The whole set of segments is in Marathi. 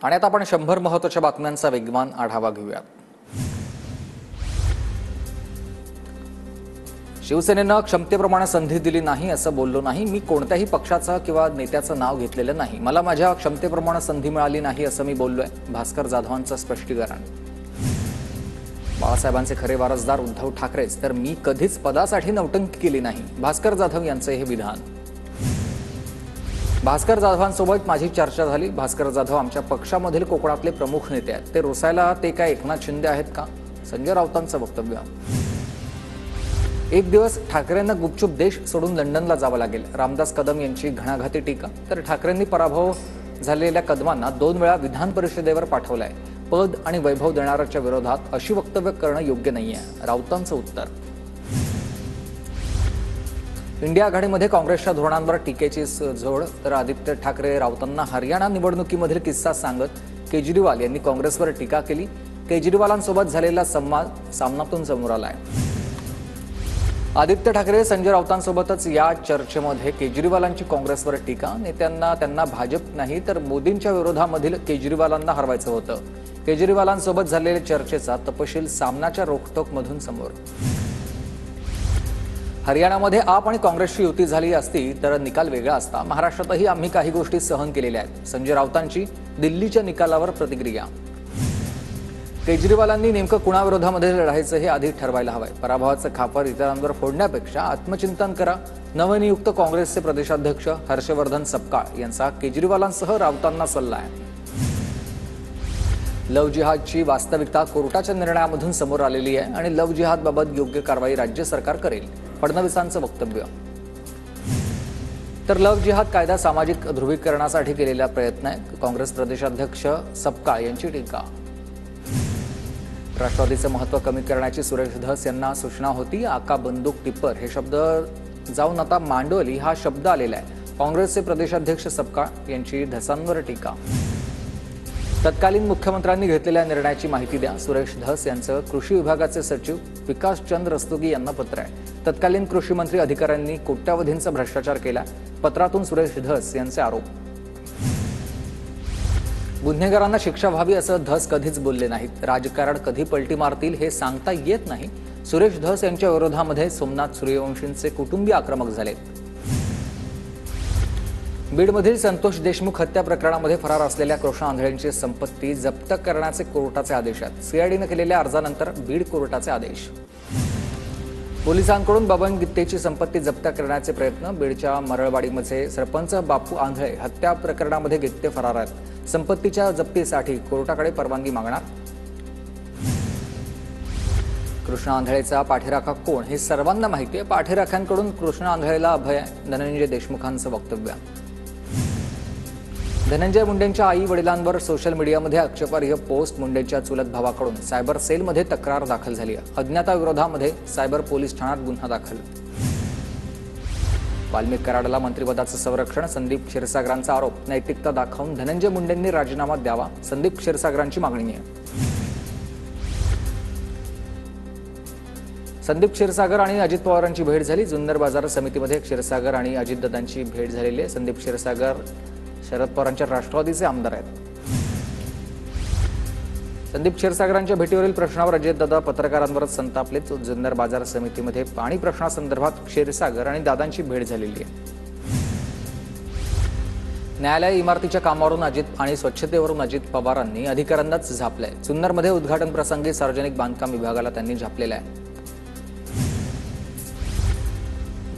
आणि आता आपण 100 महत्त्वाच्या बातम्यांचा वेगवान आढावा घेऊया। शिवसेनेनं क्षमतेप्रमाणे संधी दिली नाही असं बोललो नाही। मी कोणत्याही पक्षाचं किंवा नेत्याचं नाव घेतलेलं नाही। मला माझ्या क्षमतेप्रमाणे संधी मिळाली नाही असं मी बोललोय। भास्कर जाधवांचं स्पष्टीकरण। बाळासाहेबांचे खरे वारसदार उद्धव ठाकरेच, तर मी कधीच पदासाठी नौटंकी केली नाही। भास्कर जाधव यांचे हे विधान। भास्कर जाधवांसोबत माझी चर्चा झाली। भास्कर जाधव आमच्या पक्षामधील कोकणातले प्रमुख नेते आहेत। ते रुसायला ते काय एकनाथ शिंदे आहेत का? संजय राऊतांचं वक्तव्य। एक दिवस ठाकरेंना गुपचूप देश सोडून लंडनला जावं लागेल। रामदास कदम यांची घणाघाती टीका। तर ठाकरेंनी पराभव झालेल्या कदमांना 2 वेळा विधान परिषदेवर पाठवलंय। पद आणि वैभव देणाऱ्याच्या विरोधात अशी वक्तव्य करणं योग्य नाहीये। राऊतांचं उत्तर। इंडिया आघाडीमध्ये काँग्रेसच्या धोरणांवर टीकेची झोड। तर आदित्य ठाकरे राऊतांना हरियाणा निवडणुकीमधील किस्सा सांगत केजरीवाल यांनी काँग्रेसवर टीका केली। केजरीवालांसोबत झालेला संवाद सामनातून समोर आलाय। आदित्य ठाकरे संजय राऊतांसोबतच या चर्चेमध्ये केजरीवालांची काँग्रेसवर टीका। नेत्यांना त्यांना भाजप नाही तर मोदींच्या विरोधामधील केजरीवालांना हरवायचं होतं। केजरीवालांसोबत झालेल्या चर्चेचा तपशील सामनाच्या रोखटोकमधून समोर। हरियाणामध्ये आप आणि काँग्रेसची युती झाली असती तर निकाल वेगळा असता। महाराष्ट्रातही आम्ही काही गोष्टी सहन केलेल्या आहेत। संजय राऊतांची दिल्लीच्या निकालावर प्रतिक्रिया। केजरीवालांनी नेमकं कुणाविरोधामध्ये लढायचं हे आधी ठरवायला हवंय। पराभवाचं खापर इतरांवर फोडण्यापेक्षा आत्मचिंतन करा। नवनियुक्त काँग्रेसचे प्रदेशाध्यक्ष हर्षवर्धन सपकाळ यांचा केजरीवालांसह राऊतांना सल्ला आहे। लव्ह जिहादची वास्तविकता कोर्टाच्या निर्णयामधून समोर आलेली आहे आणि लव्ह जिहादबाबत योग्य कारवाई राज्य सरकार करेल। फडणवीसांचं वक्तव्य। तर लव्ह जिहाद कायदा सामाजिक ध्रुवीकरणासाठी केलेला प्रयत्न आहे। काँग्रेस प्रदेशाध्यक्ष सपकाळ यांची टीका। राष्ट्रवादीचं महत्त्व कमी करण्याची सुरेश धस यांना सूचना होती। आका बंदूक टिप्पर हे शब्द जाऊन आता मांडवली हा शब्द आलेला आहे। काँग्रेसचे प्रदेशाध्यक्ष सपकाळ यांची धसांवर टीका। तत्कालीन मुख्यमंत्र्यांनी घेतलेल्या निर्णयाची माहिती द्या। सुरेश धस यांचं कृषी विभागाचे सचिव विकास चंद्र रस्तोगी यांना पत्र आहे। तत्कालीन कृषी मंत्री अधिकाऱ्यांनी कोट्यावधींचा भ्रष्टाचार केला। पत्रातून सुरेश धस यांचे आरोप। गुन्हेगारांना शिक्षा व्हावी असं धस कधीच बोलले नाहीत। राजकारण कधी पलटी मारतील हे सांगता येत नाही। सुरेश धस यांच्या विरोधामध्ये सोमनाथ सूर्यवंशींचे कुटुंबीय आक्रमक झाले। बीडमधील संतोष देशमुख हत्या प्रकरणामध्ये फरार असलेल्या कृष्णा आंधळेंची संपत्ती जप्त करण्याचे कोर्टाचे आदेश आहेत। सीआयडीने केलेल्या अर्जानंतर बीड कोर्टाचे आदेश। पोलिसांकडून बबन गित्तेची संपत्ती जप्त करण्याचे प्रयत्न। बीडच्या मरळवाडीमध्ये सरपंच बापू आंधळे हत्या प्रकरणामध्ये गित्ते फरार आहेत। संपत्तीच्या जप्तीसाठी कोर्टाकडे परवानगी मागणार। कृष्णा आंधळेचा पाठीराखा कोण हे सर्वांना माहिती आहे। पाठीराख्यांकडून कृष्णा आंधळेला अभय। धनंजय देशमुखांचं वक्तव्य। धनंजय मुंडेंच्या आई वडिलांवर सोशल मीडियामध्ये आक्षेपार्ह पोस्ट। मुंडेंच्या चुलत भावाकडून सायबर सेलमध्ये तक्रार दाखल झाली आहे। अज्ञाताविरोधामध्ये सायबर पोलीस ठाण्यात गुन्हा दाखल। वाल्मिक कराडला मंत्रिपदाचं संरक्षण। संदीप क्षीरसागरांचा आरोप। नैतिकता दाखवून धनंजय मुंडेंनी राजीनामा द्यावा, संदीप क्षीरसागरांची मागणी आहे। संदीप क्षीरसागर आणि अजित पवारांची भेट झाली। जुन्नर बाजार समितीमध्ये क्षीरसागर आणि अजितदादांची भेट झालेली आहे। संदीप क्षीरसागर शरद पवारांच्या राष्ट्रवादीचे आमदार आहेत। संदीप क्षीरसागरांच्या भेटीवरील प्रश्नावर अजितदादा पत्रकारांवर संतापले। जुन्नर बाजार समितीमध्ये पाणी प्रश्नासंदर्भात क्षीरसागर आणि दादांची भेट झालेली आहे। न्यायालय इमारतीच्या कामावरून अजित आणि स्वच्छतेवरून अजित पवारांनी अधिकाऱ्यांनाच झापलंय। जुन्नरमध्ये उद्घाटन प्रसंगी सार्वजनिक बांधकाम विभागाला त्यांनी झापलेलं आहे।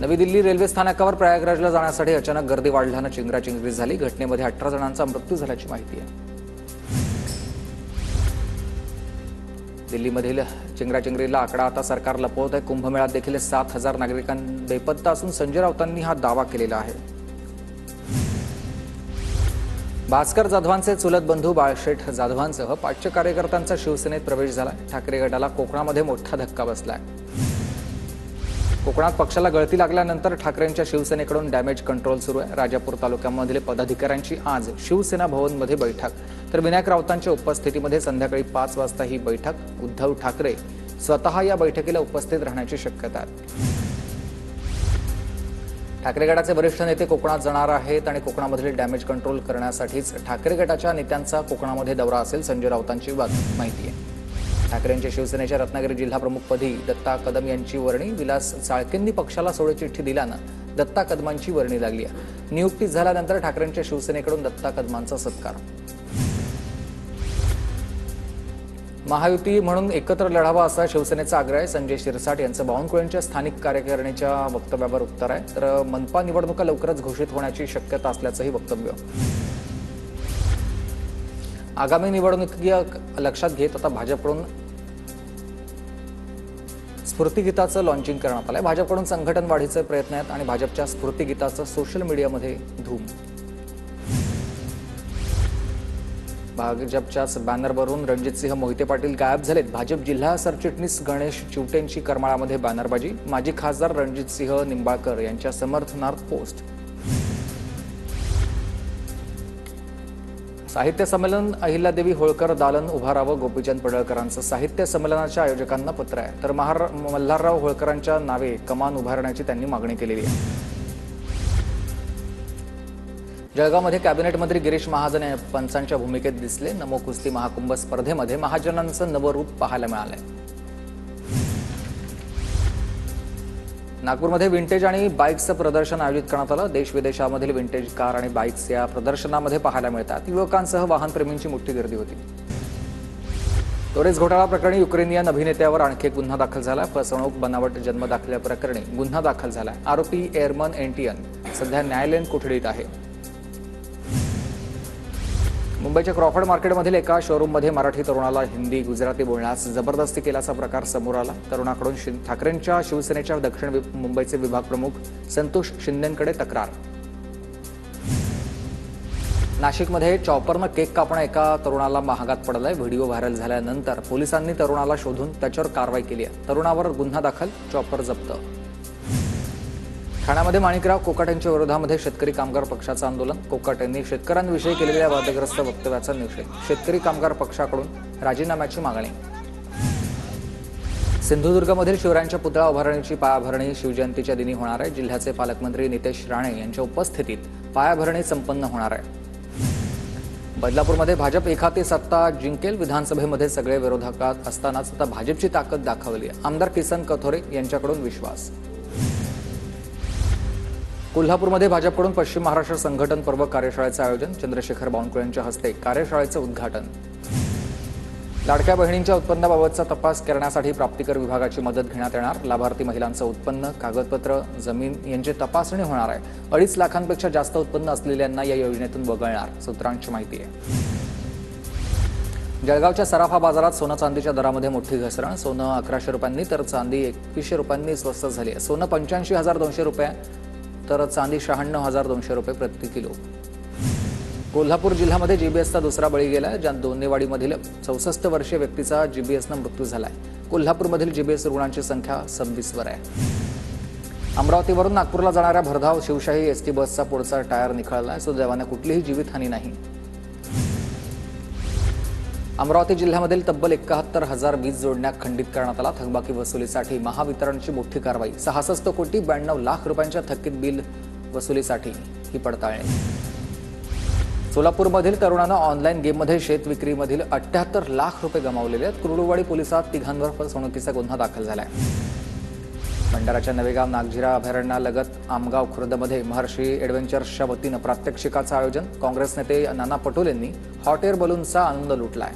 नवी दिल्ली रेल्वे स्थानकावर प्रयागराजला जाण्यासाठी अचानक गर्दी वाढल्यानं चिंगराचिंगरी झाली। घटनेमध्ये 18 जणांचा मृत्यू झाल्याची माहिती आहे। दिल्लीमधील चिंगराचिंगरीला आकडा आता सरकार लपवत आहे। कुंभमेळ्यात देखील 7,000 नागरिकांना बेपत्ता असून संजय राऊतांनी हा दावा केलेला आहे। भास्कर जाधवांचे चुलत बंधू बाळशेठ जाधवांसह 500 कार्यकर्त्यांचा शिवसेनेत प्रवेश झाला। ठाकरे गटाला कोकणामध्ये मोठा धक्का बसलाय। कोकणात पक्षाला गळती लागल्यानंतर ठाकरेंच्या शिवसेनेकडून डॅमेज कंट्रोल सुरू आहे। राजापूर तालुक्यामधील पदाधिकाऱ्यांची आज शिवसेना भवनमध्ये बैठक। तर विनायक राऊतांच्या उपस्थितीमध्ये संध्याकाळी 5 वाजता ही बैठक। उद्धव ठाकरे स्वतः या बैठकीला उपस्थित राहण्याची शक्यता आहे। ठाकरे गटाचे वरिष्ठ नेते कोकणात जाणार आहेत आणि कोकणामधील डॅमेज कंट्रोल करण्यासाठीच ठाकरे गटाच्या नेत्यांचा कोकणामध्ये दौरा असेल, संजय राऊतांची माहिती आहे. ठाकरेंच्या शिवसेनेच्या रत्नागिरी जिल्हा प्रमुखपदी दत्ता कदम यांची वर्णी. विलास चाळकेंनी पक्षाला सोडचिठ्ठी दिल्यानं दत्ता कदमांची वर्णी लागली आहे. नियुक्ती झाल्यानंतर ठाकरेंच्या शिवसेनेकडून दत्ता कदमांचा सत्कार. महायुती म्हणून एकत्र लढावा असा शिवसेनेचा आग्रह आहे. संजय शिरसाट यांचं बावनकुळेंच्या स्थानिक कार्यकारिणीच्या वक्तव्यावर उत्तर आहे. तर मनपा निवडणुका लवकरच घोषित होण्याची शक्यता असल्याचंही वक्तव्य. आगामी निवडणुकीय लक्षात घेत आता भाजपकडून स्फूर्तिगीताचं लॉन्चिंग करण्यात आलंय. भाजपकडून संघटन वाढीचे प्रयत्न आहेत आणि भाजपच्या स्फूर्तिगीताचं सोशल मीडियामध्ये धूम. भाजपच्याच बॅनरवरून रणजितसिंह मोहिते पाटील गायब झालेत. भाजप जिल्हा सरचिटणीस गणेश चिवटेंची करमाळामध्ये बॅनरबाजी. माजी खासदार रणजितसिंह निंबाळकर यांच्या समर्थनार्थ पोस्ट. साहित्य संमेलन अहिल्यादेवी होळकर दालन उभारावं, गोपीचंद पडळकरांचं साहित्य संमेलनाच्या आयोजकांना पत्र आहे. तर मल्हारराव होळकरांच्या नावे कमान उभारण्याची त्यांनी मागणी केलेली आहे. जळगावमध्ये कॅबिनेट मंत्री गिरीश महाजन हे पंचांच्या भूमिकेत दिसले. नमो कुस्ती महाकुंभ स्पर्धेमध्ये महाजनांचं नवं रूप पाहायला मिळालंय. नागपूरमध्ये विंटेज आणि बाईक्सचं प्रदर्शन आयोजित करण्यात आलं. देश विदेशामधील विंटेज कार आणि बाईक्स या प्रदर्शनामध्ये पाहायला मिळतात. युवकांसह वाहनप्रेमींची मोठी गर्दी होती. तोरेज घोटाळा प्रकरणी युक्रेनियन अभिनेत्यावर आणखी एक गुन्हा दाखल झाला. फसवणूक बनावट जन्म दाखल्याप्रकरणी गुन्हा दाखल झाला. आरोपी एअरमन एनटीएन सध्या न्यायालयीन कोठडीत आहे. मुंबईच्या क्रॉफर्ड मार्केटमधील एका शोरूममध्ये मराठी तरुणाला हिंदी गुजराती बोलण्यास जबरदस्ती केल्याचा प्रकार समोर आला. तरुणाकडून ठाकरेंच्या शिवसेनेच्या दक्षिण मुंबईचे विभाग प्रमुख संतोष शिंदेंकडे तक्रार. नाशिकमध्ये चॉपरनं केक कापणं एका तरुणाला महागात पडलाय. व्हिडिओ व्हायरल झाल्यानंतर पोलिसांनी तरुणाला शोधून त्याच्यावर कारवाई केली आहे. तरुणावर गुन्हा दाखल, चॉपर जप्त. ठाण्यामध्ये माणिकराव कोकाट यांच्या विरोधामध्ये शेतकरी कामगार पक्षाचं आंदोलन. कोकाट यांनी शेतकऱ्यांविषयी केलेल्या वादग्रस्त वक्तव्याचा निषेध. शेतकरी कामगार पक्षाकडून राजीनाम्याची मागणी. सिंधुदुर्गमधील शिवरायांच्या पुतळा उभारणीची पायाभरणी शिवजयंतीच्या दिनी होणार आहे. जिल्ह्याचे पालकमंत्री नितेश राणे यांच्या उपस्थितीत पायाभरणी संपन्न होणार आहे. बदलापूरमध्ये भाजप एकाती सत्ता जिंकेल. विधानसभेमध्ये सगळे विरोधकात असतानाच आता भाजपची ताकद दाखवली आहे. आमदार किसन कथोरे यांच्याकडून विश्वास. कोल्हापूरमध्ये भाजपकडून पश्चिम महाराष्ट्र संघटन पर्व कार्यशाळेचं आयोजन. चंद्रशेखर बावनकुळेंच्या हस्ते कार्यशाळेचं उद्घाटन. लाडक्या बहिणींच्या उत्पन्नाबाबतचा तपास करण्यासाठी प्राप्तिकर विभागाची मदत घेण्यात येणार. लाभार्थी महिलांचं उत्पन्न, कागदपत्र, जमीन यांची तपासणी होणार आहे. 2.5 लाखांपेक्षा जास्त उत्पन्न असलेल्यांना या योजनेतून वगळणार, सूत्रांची माहिती आहे. जळगावच्या सराफा बाजारात सोनं चांदीच्या दरामध्ये मोठी घसरण. सोनं 1100 रुपयांनी तर चांदी 2100 रुपयांनी स्वस्त झाली आहे. सोनं 85,200 रुपये तर चांदी 96,200 रुपये प्रति किलो. कोल्हापूर जिल्ह्यामध्ये जीबीएसचा दुसरा बळी गेलाय. ज्यात दोन्नेवाडीमधील 64 वर्षीय व्यक्तीचा जीबीएसनं मृत्यू झालाय. कोल्हापूरमधील जीबीएस रुग्णांची संख्या 26 वर आहे. अमरावतीवरून नागपूरला जाणाऱ्या भरधाव शिवशाही एसटी बसचा पुढचा टायर निखळलाय. सुदैवाने कुठलीही जीवितहानी नाही. अमरावती जिल्ह्यामधील तब्बल 71,000 वीज जोडण्या खंडित करण्यात आला. थकबाकी वसुलीसाठी महावितरणची मोठी कारवाई. 66,92 लाख रुपयांच्या थकीत बिल वसुलीसाठी ही पडताळणी. सोलापूरमधील तरुणानं ऑनलाईन गेममध्ये शेत विक्रीमधील 78 लाख रुपये गमावलेले आहेत. कुर्डुवाडी पोलिसात तिघांवर फसवणुकीचा गुन्हा दाखल झालाय. भंडाराच्या नवेगाव नागझिरा अभयारण्यालगत आमगाव खुर्दमध्ये महर्षी एडव्हेंचर्सच्या वतीनं प्रात्यक्षिकाचं आयोजन. काँग्रेस नेते नाना पटोलेंनी हॉट एअर बलूनचा आनंद लुटलाय.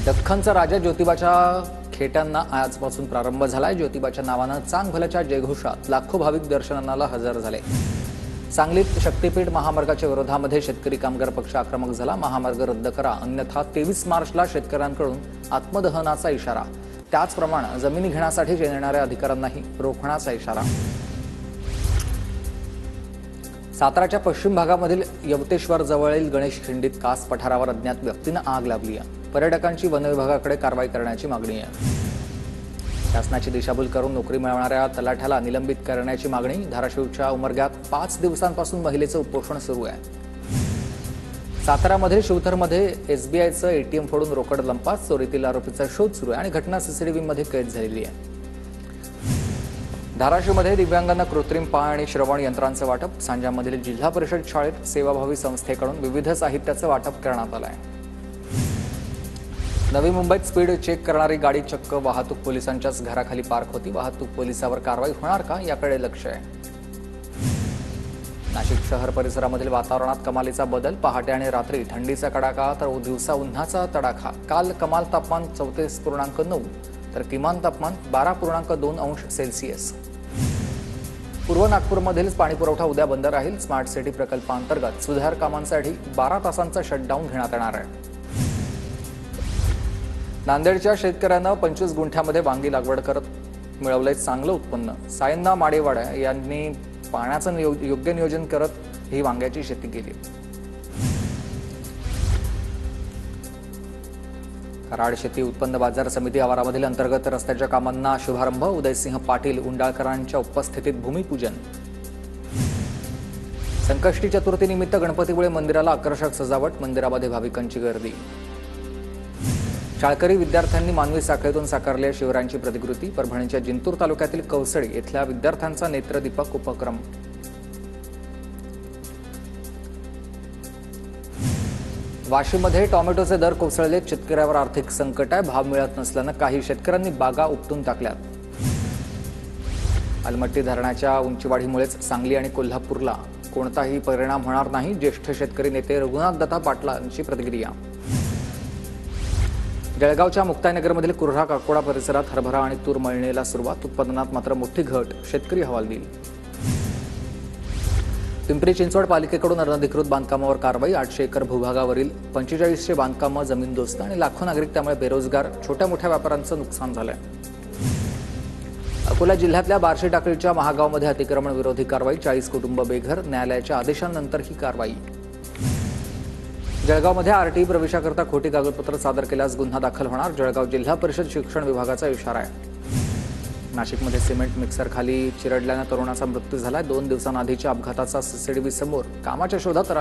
दख्खनचा राजा ज्योतिबाच्या खेट्यांना आजपासून प्रारंभ झालाय. ज्योतिबाच्या नावानं चांगभल्याच्या जयघोषात लाखो भाविक दर्शनाला हजर झाले. सांगलीत शक्तीपीठ महामार्गाच्या विरोधामध्ये शेतकरी कामगार पक्ष आक्रमक झाला. महामार्ग रद्द करा, अन्यथा 23 मार्चला शेतकऱ्यांकडून आत्मदहनाचा इशारा. त्याचप्रमाणे जमिनी घेण्यासाठी येणाऱ्या अधिकाऱ्यांनाही रोखण्याचा इशारा. साताराच्या पश्चिम भागामधील यवतेश्वर जवळील गणेश खिंडीत कास पठारावर अज्ञात व्यक्तीनं आग लावली आहे. पर्यटकांची वन विभागाकडे कारवाई करण्याची मागणी आहे. शासनाची दिशाभूल करून नोकरी मिळवणाऱ्या तलाठ्याला निलंबित करण्याची मागणी. धाराशिवच्या उमरग्यात 5 दिवसांपासून महिलेचं उपोषण सुरू आहे. सातारामध्ये शिवथरमध्ये एसबीआयचं एटीएम फोडून रोकड लंपास. चोरीतील आरोपीचा शोध सुरू आहे आणि घटना सीसीटीव्हीमध्ये कैद झालेली आहे. धाराशिवमध्ये दिव्यांगांना कृत्रिम पाय आणि श्रवण यंत्रांचं वाटप. सांजामधील जिल्हा परिषद शाळेत सेवाभावी संस्थेकडून विविध साहित्याचं वाटप करण्यात आलं आहे. नवी मुंबईत स्पीड चेक करणारी गाडी चक्क वाहतूक पोलिसांच्याच घराखाली पार्क होती. वाहतूक पोलिसावर कारवाई होणार का याकडे लक्ष आहे. नाशिक शहर परिसरामधील वातावरणात कमालीचा बदल. पहाटे आणि रात्री थंडीचा कडाका तर दिवसा उन्हाचा तडाखा. काल कमाल तापमान 34.9 तर किमान तापमान 12.2 अंश सेल्सिअस. पूर्व नागपूरमधील पाणीपुरवठा उद्या बंद राहील. स्मार्ट सिटी प्रकल्पांतर्गत सुधार कामांसाठी 12 तासांचा शटडाऊन घेण्यात येणार आहे. नांदेडच्या शेतकऱ्यांना 25 गुंठ्यामध्ये वांगी लागवड करत मिळवलंय चांगलं उत्पन्न. सायन्ना माडेवाडा यांनी पाण्याचं योग्य नियोजन करत ही वांग्याची शेती केली. कराड शेती उत्पन्न बाजार समिती आवारामधील अंतर्गत रस्त्याच्या कामांना शुभारंभ. उदयसिंह पाटील उंडाळकरांच्या उपस्थितीत भूमिपूजन. संकष्टी चतुर्थीनिमित्त गणपतीपुळे मंदिराला आकर्षक सजावट. मंदिरामध्ये भाविकांची गर्दी. शाळकरी विद्यार्थ्यांनी मानवी साखळीतून साकारल्या शिवरायांची प्रतिकृती. परभणीच्या जिंतूर तालुक्यातील कवसळी इथल्या विद्यार्थ्यांचा नेत्रदीपक उपक्रम. वाशीमध्ये टोमॅटोचे दर कोसळले. शेतकऱ्यावर आर्थिक संकट आहे. भाव मिळत नसल्यानं काही शेतकऱ्यांनी बागा उपटून टाकल्यात. अलमट्टी धरणाच्या उंचीवाढीमुळेच सांगली आणि कोल्हापूरला कोणताही परिणाम होणार नाही. ज्येष्ठ शेतकरी नेते रघुनाथ दत्ता पाटलांची प्रतिक्रिया. जळगावच्या मुक्ताईनगरमधील कुर्हा काकोडा परिसरात हरभरा आणि तूर मळणीला सुरुवात. उत्पादनात मात्र मोठी घट. शेतकरी हवालदिल. पिंपरी चिंचवड पालिकेकडून अनधिकृत बांधकामावर कारवाई. 800 एकर भूभागावरील 4500 बांधकामं जमीनदोस्त आणि लाखो नागरिक त्यामुळे बेरोजगार. छोट्या मोठ्या व्यापाऱ्यांचं नुकसान झालंय. अकोला जिल्ह्यातल्या बार्शी टाकळीच्या महागावमध्ये अतिक्रमण विरोधी कारवाई. 40 कुटुंब बेघर. न्यायालयाच्या आदेशानंतर ही कारवाई. जळगावमध्ये आरटीई प्रवेशाकरता खोटी कागदपत्र सादर केल्यास गुन्हा दाखल होणार. जळगाव जिल्हा परिषद शिक्षण विभागाचा इशारा आहे. नाशिकमध्ये सिमेंट मिक्सर खाली चिरडल्यानं तरुणाचा मृत्यू झाला. 2 दिवसांआधीच्या अपघाताचा सीसीटीव्ही समोर. कामाच्या शोधात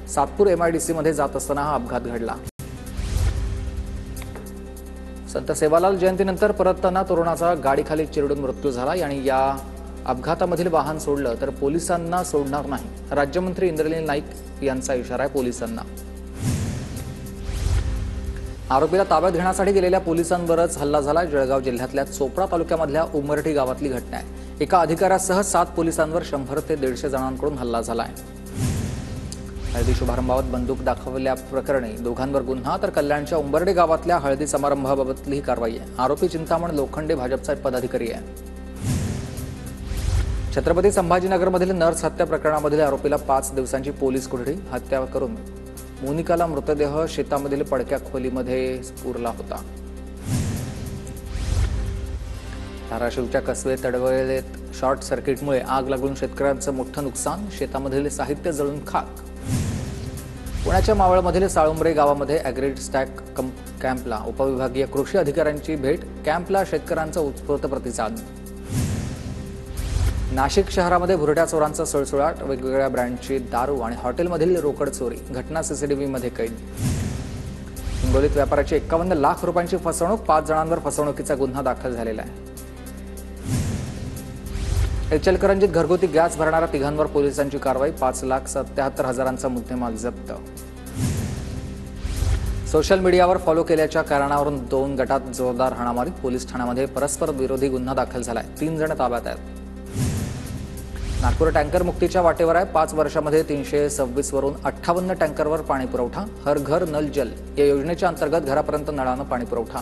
सातपूर एमआयडीसीमध्ये जात असताना हा अपघात घडला. संत सेवालाल जयंतीनंतर परतताना तरुणाचा गाडीखाली चिरडून मृत्यू झाला. आणि या अपघातामधील वाहन सोडलं तर पोलिसांना सोडणार नाही. राज्यमंत्री इंद्रनील नाईक यांचा इशारा आहे पोलिसांना. आरोपीला ताब्यात घेण्यासाठी गेलेल्या पोलिसांवरच हल्ला झाला. जळगाव जिल्ह्यातल्या चोपडा तालुक्यामधल्या उमरठी गावातली घटना आहे. एका अधिकाऱ्यासह 7 पोलिसांवर 100 ते 150 जणांकडून हल्ला झालाय. हळदी शुभारंभात बंदूक दाखवल्याप्रकरणी दोघांवर गुन्हा. तर कल्याणच्या उंबर्डे गावातल्या हळदी समारंभाबाबतली ही कारवाई आहे. आरोपी चिंतामण लोखंडे भाजपचा पदाधिकारी आहे. छत्रपती संभाजीनगरमधील नर्स हत्या प्रकरणामधील आरोपीला 5 दिवसांची पोलीस कोठडी. हत्या करून मोनिकाला मृतदेह शेतामधील पडक्या खोलीमध्ये पुरला होता. धाराशिवच्या कसबे तडवळेत शॉर्ट सर्किटमुळे आग लागून शेतकऱ्यांचं मोठं नुकसान. शेतामधील साहित्य जळून खाक. पुण्याच्या मावळमधील साळुंबरे गावामध्ये अॅग्रीड स्टॅक कॅम्पला उपविभागीय कृषी अधिकाऱ्यांची भेट. कॅम्पला शेतकऱ्यांचा उत्स्फूर्त प्रतिसाद. नाशिक शहरामध्ये भुरट्या चोरांचा सळसळाट. वेगवेगळ्या ब्रँडची दारू आणि हॉटेलमधील रोकड चोरी. घटना सीसीटीव्हीमध्ये कैद. हिंगोलीत व्यापाऱ्याची 51 लाख रुपयांची फसवणूक. 5 जणांवर फसवणुकीचा गुन्हा दाखल झालेला आहे. इचलकरंजीत घरगुती गॅस भरणाऱ्या 3घांवर पोलिसांची कारवाई. 5,77,000चा मुद्देमाल जप्त. सोशल मीडियावर फॉलो केल्याच्या कारणावरून 2 गटात जोरदार हाणामारी. पोलीस ठाण्यामध्ये परस्पर विरोधी गुन्हा दाखल झालाय. 3 जण ताब्यात आहेत. नागपूर टँकर मुक्तीच्या वाटेवर आहे. 5 वर्षामध्ये 326 वरून 58 टँकरवर पाणी पुरवठा. हर घर नल जल या योजनेच्या अंतर्गत घरापर्यंत नळानं पाणी पुरवठा.